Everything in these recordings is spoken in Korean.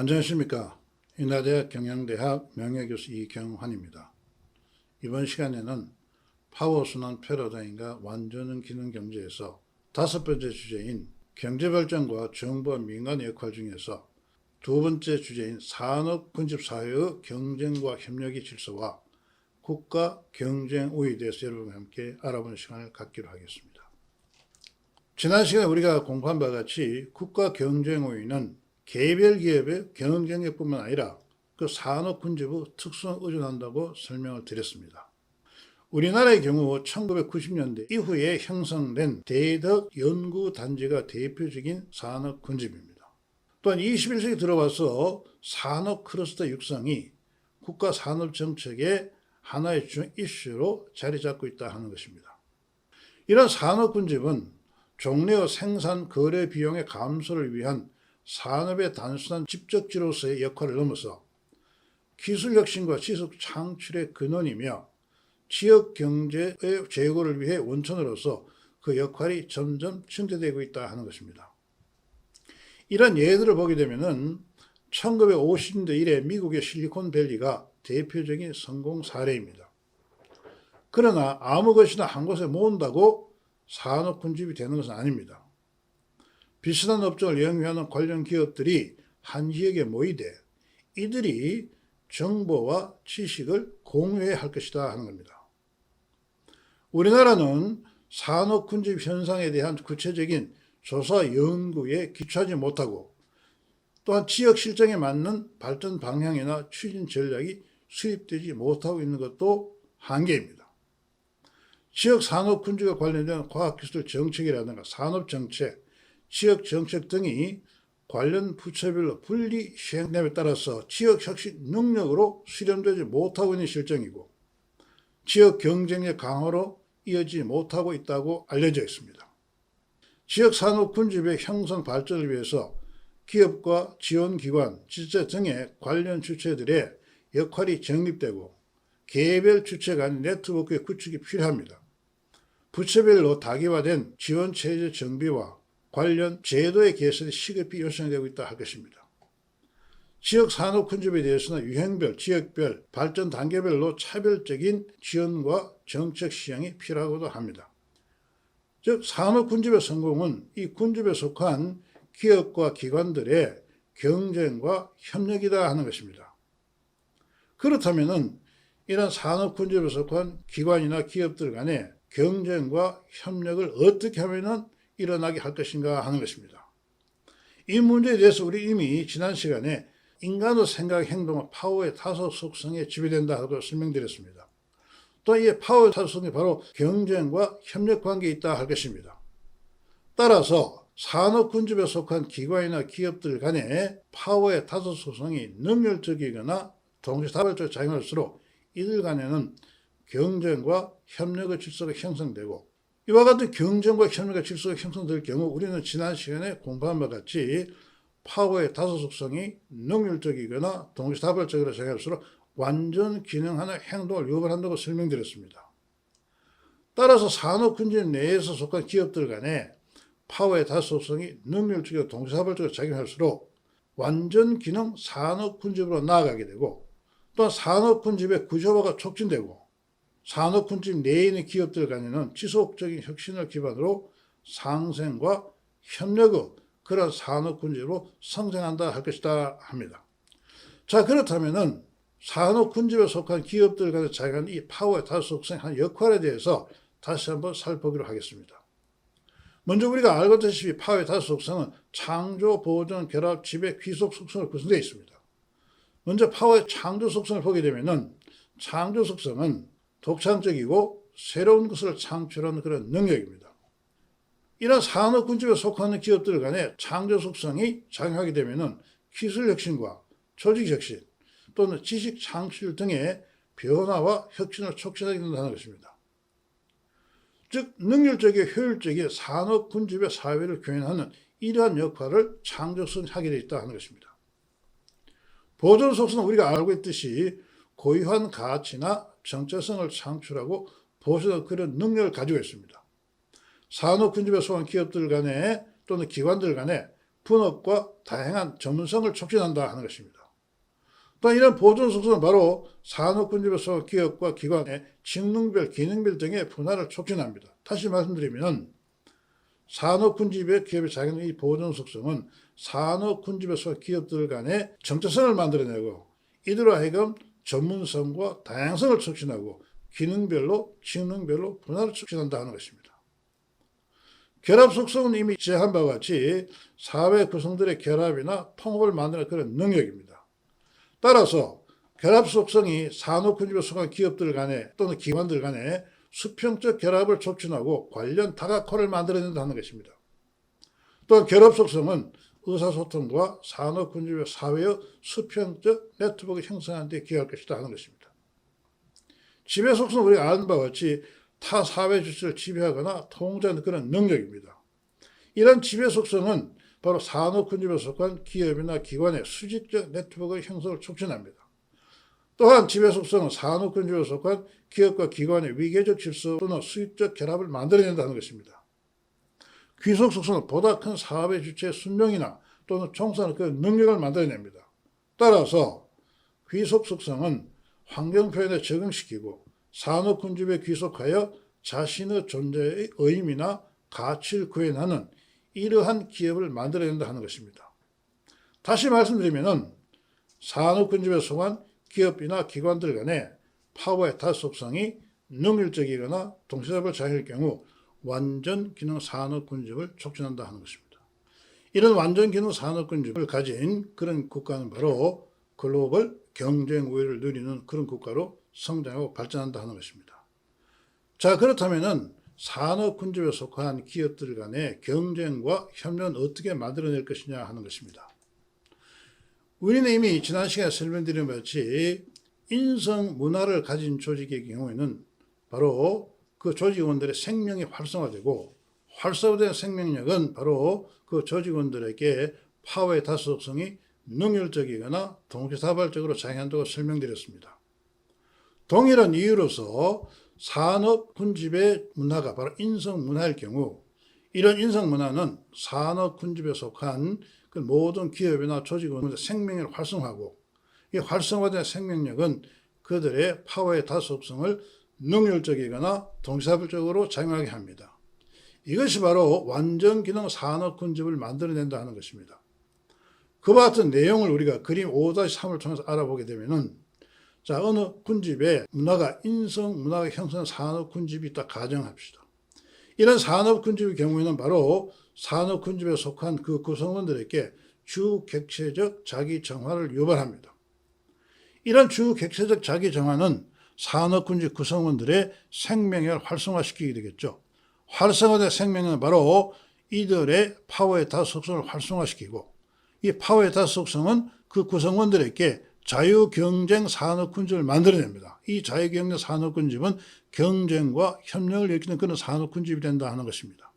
안녕하십니까. 인하대학 경영대학 명예교수 이경환입니다. 이번 시간에는 파워순환 패러다임과 완전한 기능경제에서 5번째 주제인 경제발전과 정부와 민간의 역할 중에서 2번째 주제인 산업군집사회의 경쟁과 협력의 질서와 국가 경쟁 우위에 대해서 여러분과 함께 알아보는 시간을 갖기로 하겠습니다. 지난 시간에 우리가 공부한 바와 같이 국가 경쟁 우위는 개별 기업의 경쟁력뿐만 아니라 그 산업군집의 특성에 의존한다고 설명을 드렸습니다. 우리나라의 경우 1990년대 이후에 형성된 대덕 연구단지가 대표적인 산업군집입니다. 또한 21세기 들어와서 산업 클러스터 육성이 국가 산업정책의 하나의 중 이슈로 자리 잡고 있다 하는 것입니다. 이런 산업군집은 종래의 생산 거래 비용의 감소를 위한 산업의 단순한 집적지로서의 역할을 넘어서 기술 혁신과 지속 창출의 근원이며 지역 경제의 제고를 위해 원천으로서 그 역할이 점점 증대되고 있다 하는 것입니다. 이런 예들을 보게 되면은 1950년대 이래 미국의 실리콘밸리가 대표적인 성공 사례입니다. 그러나 아무 것이나 한 곳에 모은다고 산업 군집이 되는 것은 아닙니다. 비슷한 업종을 영위하는 관련 기업들이 한 지역에 모이되 이들이 정보와 지식을 공유해야 할 것이다 하는 겁니다. 우리나라는 산업 군집 현상에 대한 구체적인 조사 연구에 기초하지 못하고 또한 지역 실정에 맞는 발전 방향이나 추진 전략이 수립되지 못하고 있는 것도 한계입니다. 지역 산업 군집과 관련된 과학기술 정책이라든가 산업정책, 지역정책 등이 관련 부처별로 분리 시행됨에 따라서 지역혁신 능력으로 수렴되지 못하고 있는 실정이고 지역 경쟁력 강화로 이어지지 못하고 있다고 알려져 있습니다. 지역산업 군집의 형성 발전을 위해서 기업과 지원기관, 지자체 등의 관련 주체들의 역할이 정립되고 개별 주체 간 네트워크의 구축이 필요합니다. 부처별로 다기화된 지원체제 정비와 관련 제도의 개선이 시급히 요청되고 있다 할 것입니다. 지역 산업 군집에 대해서는 유형별, 지역별, 발전 단계별로 차별적인 지원과 정책 시행이 필요하고도 합니다. 즉 산업 군집의 성공은 이 군집에 속한 기업과 기관들의 경쟁과 협력이다 하는 것입니다. 그렇다면 이런 산업 군집에 속한 기관이나 기업들 간의 경쟁과 협력을 어떻게 하면 일어나게 할 것인가 하는 것입니다. 이 문제에 대해서 우리 이미 지난 시간에 인간의 생각, 행동은 파워의 5 속성에 지배된다 하고 설명드렸습니다. 또 이 파워의 5 속성이 바로 경쟁과 협력 관계에 있다 할 것입니다. 따라서 산업 군집에 속한 기관이나 기업들 간의 파워의 5 속성이 능률적이거나 동시다발적 작용할수록 이들 간에는 경쟁과 협력의 질서가 형성되고 이와 같은 경쟁과 협력의 질서가 형성될 경우 우리는 지난 시간에 공부한 바와 같이 파워의 5 속성이 능률적이거나 동시다발적으로 작용할수록 완전 기능하는 행동을 유발한다고 설명드렸습니다. 따라서 산업군집 내에서 속한 기업들 간에 파워의 5 속성이 능률적이고 동시다발적으로 작용할수록 완전 기능 산업군집으로 나아가게 되고 또한 산업군집의 구조화가 촉진되고 산업군집 내에 있는 기업들 간에는 지속적인 혁신을 기반으로 상생과 협력의 그런 산업군집으로 성장한다 할 것이다 합니다. 자, 그렇다면 산업군집에 속한 기업들 간에 작용하는 이 파워의 5 속성의 한 역할에 대해서 다시 한번 살펴보기로 하겠습니다. 먼저 우리가 알고 있다시피 파워의 5 속성은 창조, 보존, 결합, 지배, 귀속 속성으로 구성되어 있습니다. 먼저 파워의 창조 속성을 보게 되면 창조 속성은 독창적이고 새로운 것을 창출하는 그런 능력입니다. 이런 산업 군집에 속하는 기업들 간의 창조 속성이 작용하게 되면 기술 혁신과 조직 혁신 또는 지식 창출 등의 변화와 혁신을 촉진하게 된다는 것입니다. 즉 능률적이고 효율적인 산업 군집의 사회를 교현하는 이러한 역할을 창조성이 하게 되어 있다 하는 것입니다. 보존 속성은 우리가 알고 있듯이 고유한 가치나 정체성을 창출하고 보존하는 그런 능력을 가지고 있습니다. 산업 군집에 속한 기업들 간에 또는 기관들 간에 분업과 다양한 전문성을 촉진한다 하는 것입니다. 또 이런 보존 속성은 바로 산업군집에 속한 기업과 기관의 직능별, 기능별 등의 분할을 촉진합니다. 다시 말씀드리면 산업군집의 기업이 작용하는 이 보존 속성은 산업군집에 속한 기업들 간의 정체성을 만들어내고 이들로 하여금 전문성과 다양성을 촉진하고 기능별로, 직능별로 분할을 촉진한다 하는 것입니다. 결합 속성은 이미 제한 바와 같이 사회 구성들의 결합이나 통합을 만드는 그런 능력입니다. 따라서 결합 속성이 산업군집에 속한 기업들 간에 또는 기관들 간에 수평적 결합을 촉진하고 관련 다각화를 만들어낸다는 것입니다. 또한 결합 속성은 의사소통과 산업군집의 사회의 수평적 네트워크를 형성하는 데 기여할 것이다 하는 것입니다. 지배 속성은 우리가 아는 바와 같이 타 사회 주체를 지배하거나 통제하는 그런 능력입니다. 이런 지배 속성은 바로 산업군집에 속한 기업이나 기관의 수직적 네트워크 형성을 촉진합니다. 또한 지배 속성은 산업군집에 속한 기업과 기관의 위계적 질서 또는 수익적 결합을 만들어낸다는 것입니다. 귀속 속성은 보다 큰 사업의 주체의 순명이나 또는 총수하는 그 능력을 만들어냅니다. 따라서 귀속 속성은 환경 표현에 적응시키고 산업군집에 귀속하여 자신의 존재의 의미나 가치를 구현하는 이러한 기업을 만들어낸다 하는 것입니다. 다시 말씀드리면 산업군집에 속한 기업이나 기관들 간의 파워의 다속성이 능률적이거나 동시다발 자일 경우 완전 기능 산업군집을 촉진한다 하는 것입니다. 이런 완전 기능 산업군집을 가진 그런 국가는 바로 글로벌 경쟁 우위를 누리는 그런 국가로 성장하고 발전한다 하는 것입니다. 자, 그렇다면은 산업군집에 속한 기업들 간의 경쟁과 협력은 어떻게 만들어낼 것이냐 하는 것입니다. 우리는 이미 지난 시간에 설명드린 것 같이 인성 문화를 가진 조직의 경우에는 바로 그 조직원들의 생명이 활성화되고 활성화된 생명력은 바로 그 조직원들에게 파워의 다소성이 능률적이거나 동시다발적으로 작용한다고 설명드렸습니다. 동일한 이유로서 산업군집의 문화가 바로 인성문화일 경우 이런 인성문화는 산업군집에 속한 그 모든 기업이나 조직원들의 생명력을 활성화하고 이 활성화된 생명력은 그들의 파워의 다속성을 능률적이거나 동시다발적으로 작용하게 합니다. 이것이 바로 완전 기능 산업군집을 만들어낸다 하는 것입니다. 그와 같은 내용을 우리가 그림 5-3을 통해서 알아보게 되면은 자, 어느 군집에 문화가 인성 문화가 형성한 산업군집이 있다 가정합시다. 이런 산업군집의 경우에는 바로 산업군집에 속한 그 구성원들에게 주객체적 자기정화를 유발합니다. 이런 주객체적 자기정화는 산업군집 구성원들의 생명력을 활성화시키게 되겠죠. 활성화된 생명력은 바로 이들의 파워의 다속성을 활성화시키고 이 파워의 다속성은 그 구성원들에게 자유경쟁 산업군집을 만들어냅니다. 이 자유경쟁 산업군집은 경쟁과 협력을 일으키는 그런 산업군집이 된다 하는 것입니다.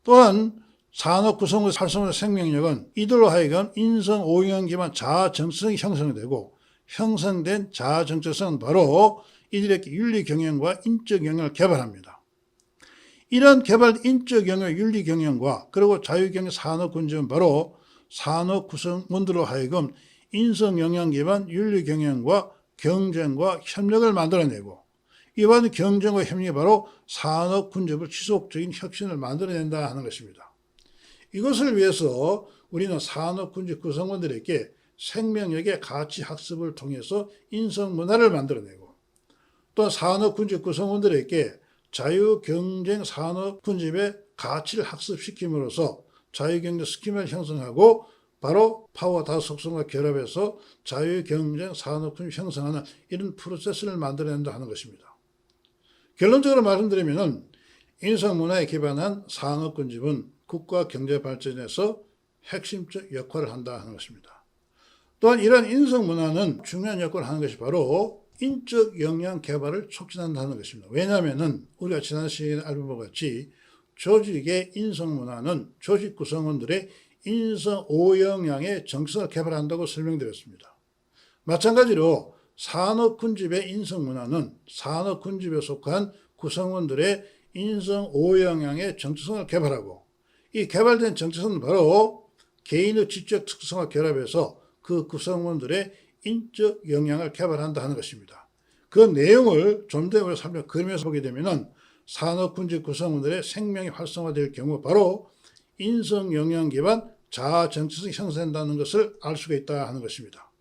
또한 산업구성의 활성화된 생명력은 이들로 하여금 인성 오형형 기반 자아정체성이 형성되고 형성된 자아정체성은 바로 이들에게 윤리경영과 인적 영역을 개발합니다. 이런 개발된 인적 영역 윤리 경영과 그리고 자유경영 산업군집은 바로 산업 구성원들로 하여금 인성 영향 기반 윤리 경영과 경쟁과 협력을 만들어내고 이번 경쟁과 협력이 바로 산업 군집을 지속적인 혁신을 만들어낸다 하는 것입니다. 이것을 위해서 우리는 산업 군집 구성원들에게 생명력의 가치 학습을 통해서 인성 문화를 만들어내고 또 산업 군집 구성원들에게 자유 경쟁 산업 군집의 가치를 학습시킴으로써 자유경쟁 스키를 형성하고 바로 파워 다속성과 결합해서 자유경쟁 산업군집을 형성하는 이런 프로세스를 만들어낸다 하는 것입니다. 결론적으로 말씀드리면 인성문화에 기반한 산업군집은 국가 경제 발전에서 핵심적 역할을 한다 하는 것입니다. 또한 이러한 인성문화는 중요한 역할을 하는 것이 바로 인적 역량 개발을 촉진한다는 것입니다. 왜냐하면 우리가 지난 시간에 알고 본 것 같이 조직의 인성문화는 조직 구성원들의 인성 오역량의 정성을 개발한다고 설명드렸습니다. 마찬가지로 산업군집의 인성문화는 산업군집에 속한 구성원들의 인성 오역량의 정체성을 개발하고 이 개발된 정체성은 바로 개인의 지적 특성과 결합해서 그 구성원들의 인적 역량을 개발한다 하는 것입니다. 그 내용을 좀 더 그림에서 보게 되면은 산업군집 구성원들의 생명이 활성화될 경우 바로 인성 역량 기반 자아 정체성이 형성된다는 것을 알 수가 있다 하는 것입니다.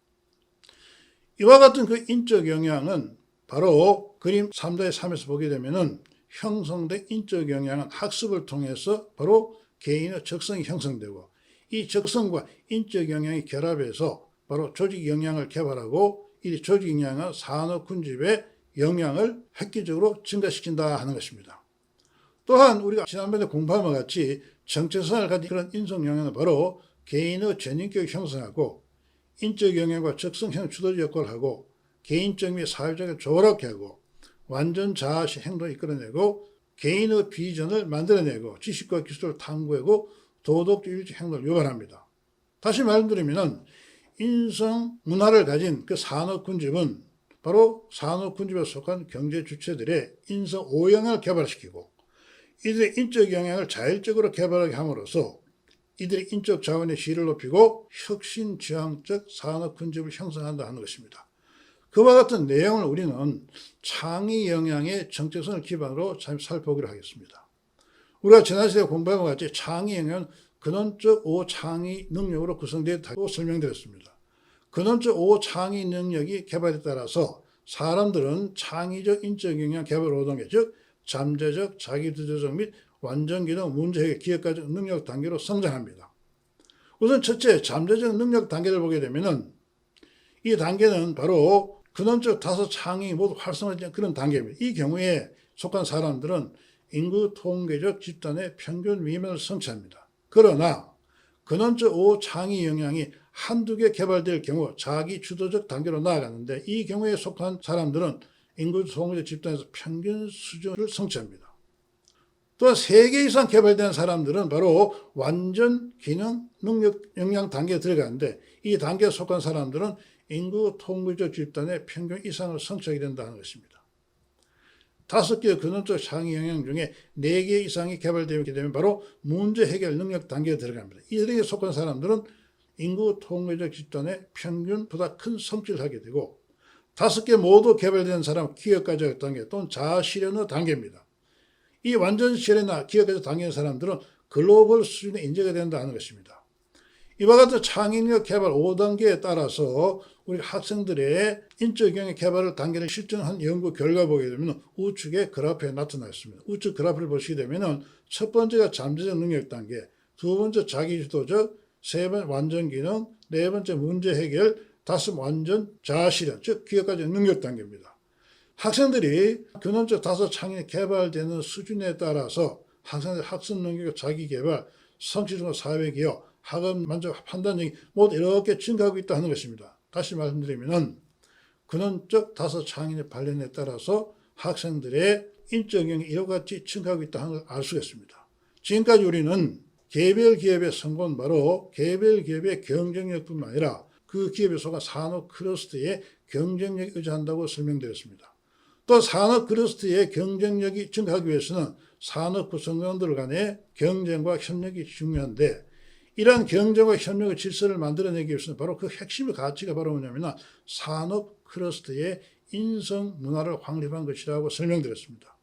이와 같은 그 인적 역량은 바로 그림 3-3에서 보게 되면은 형성된 인적 역량은 학습을 통해서 바로 개인의 적성이 형성되고 이 적성과 인적 역량이 결합해서 바로 조직 역량을 개발하고 이 조직 역량은 산업 군집의 역량을 획기적으로 증가시킨다 하는 것입니다. 또한 우리가 지난번에 공부한 것 같이 정체성을 가진 그런 인성 역량은 바로 개인의 전인격을 형성하고 인적 역량과 적성형 주도적 역할을 하고 개인적 및 사회적을 조화롭게 하고 완전 자아식 행동을 이끌어내고 개인의 비전을 만들어내고 지식과 기술을 탐구하고 도덕적 윤리적 행동을 유발합니다. 다시 말씀드리면 인성 문화를 가진 그 산업군집은 바로 산업군집에 속한 경제 주체들의 인성 오영을 개발시키고 이들의 인적 역량을 자율적으로 개발하게 함으로써 이들의 인적 자원의 질을 높이고 혁신 지향적 산업군집을 형성한다 하는 것입니다. 그와 같은 내용을 우리는 창의 역량의 정체성을 기반으로 살펴보기로 하겠습니다. 우리가 지난 시간에 공부한 것 같이 창의 역량은 근원적 5창의 능력으로 구성되었다고 설명드렸습니다. 근원적 5창의 능력이 개발에 따라서 사람들은 창의적 인적 역량 개발 5단계, 즉 잠재적, 자기주도적 및 완전기능, 문제해결, 기획가적 능력 단계로 성장합니다. 우선 첫째, 잠재적 능력 단계를 보게 되면은 이 단계는 바로 근원적 5창이 모두 활성화된 그런 단계입니다. 이 경우에 속한 사람들은 인구 통계적 집단의 평균 미만을 성취합니다. 그러나 근원적 5창의 역량이 한두 개 개발될 경우 자기 주도적 단계로 나아가는데 이 경우에 속한 사람들은 인구 통계적 집단에서 평균 수준을 성취합니다. 또한 3개 이상 개발된 사람들은 바로 완전 기능 능력 역량 단계에 들어가는데 이 단계에 속한 사람들은 인구 통계적 집단의 평균 이상을 성취하게 된다는 것입니다. 5개의 근원적 창의 역량 중에 4개 이상이 개발되게 되면 바로 문제 해결 능력 단계에 들어갑니다. 이들에게 속한 사람들은 인구 통계적 집단의 평균보다 큰 성취를 하게 되고 5개 모두 개발된 사람은 기업가적 단계 또는 자아실현의 단계입니다. 이 완전 실현이나 기업가적 단계의 사람들은 글로벌 수준의 인재가 된다 하는 것입니다. 이와 같은 창의력 개발 5단계에 따라서 우리 학생들의 인적 역량의 개발을 단계를 실증한 연구 결과 보게 되면 우측의 그래프에 나타나 있습니다. 우측 그래프를 보시게 되면 첫 번째가 잠재적 능력 단계, 두 번째 자기주도적, 세 번째 완전 기능, 네 번째 문제 해결, 다섯 완전 자아실현, 즉 기업가적 능력 단계입니다. 학생들이 근원적 5창이 개발되는 수준에 따라서 학생들의 학습 능력과 자기개발, 성취적인 사회기여, 학업 만족 판단력이 모두 이렇게 증가하고 있다는 것입니다. 다시 말씀드리면 근원적 5창의 발현에 따라서 학생들의 인적 역량이 이와 같이 증가하고 있다는 걸 알 수가 있습니다. 지금까지 우리는 개별 기업의 성공은 바로 개별 기업의 경쟁력뿐만 아니라 그 기업에 속한 산업 클러스터의 경쟁력에 의존한다고 설명드렸습니다. 또 산업 클러스터의 경쟁력이 증가하기 위해서는 산업 구성원들 간의 경쟁과 협력이 중요한데 이러한 경쟁과 협력의 질서를 만들어내기 위해서는 바로 그 핵심의 가치가 바로 뭐냐면 산업 클러스터의 인성 문화를 확립한 것이라고 설명드렸습니다.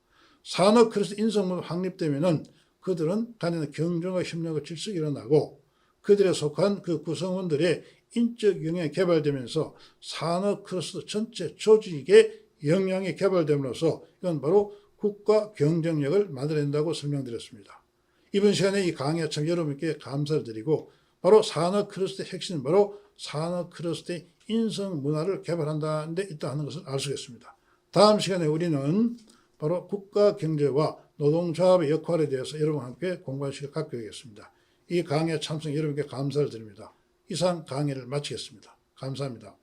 산업 클러스터 인성 문화 확립되면은 그들은 간의 경쟁과 협력의 질서가 일어나고 그들에 속한 그 구성원들의 인적 역량이 개발되면서 산업 클러스터 전체 조직의 역량이 개발됨으로써 이건 바로 국가 경쟁력을 만들어낸다고 설명드렸습니다. 이번 시간에 이 강의에 참 여러분께 감사를 드리고 바로 산업 클러스터의 핵심은 바로 산업 클러스터의 인성 문화를 개발한다는 데 있다는 것을 알 수 있습니다. 다음 시간에 우리는 바로 국가 경제와 노동조합의 역할에 대해서 여러분과 함께 공부할 시간을 갖게 되겠습니다. 이 강의에 참석 여러분께 감사를 드립니다. 이상 강의를 마치겠습니다. 감사합니다.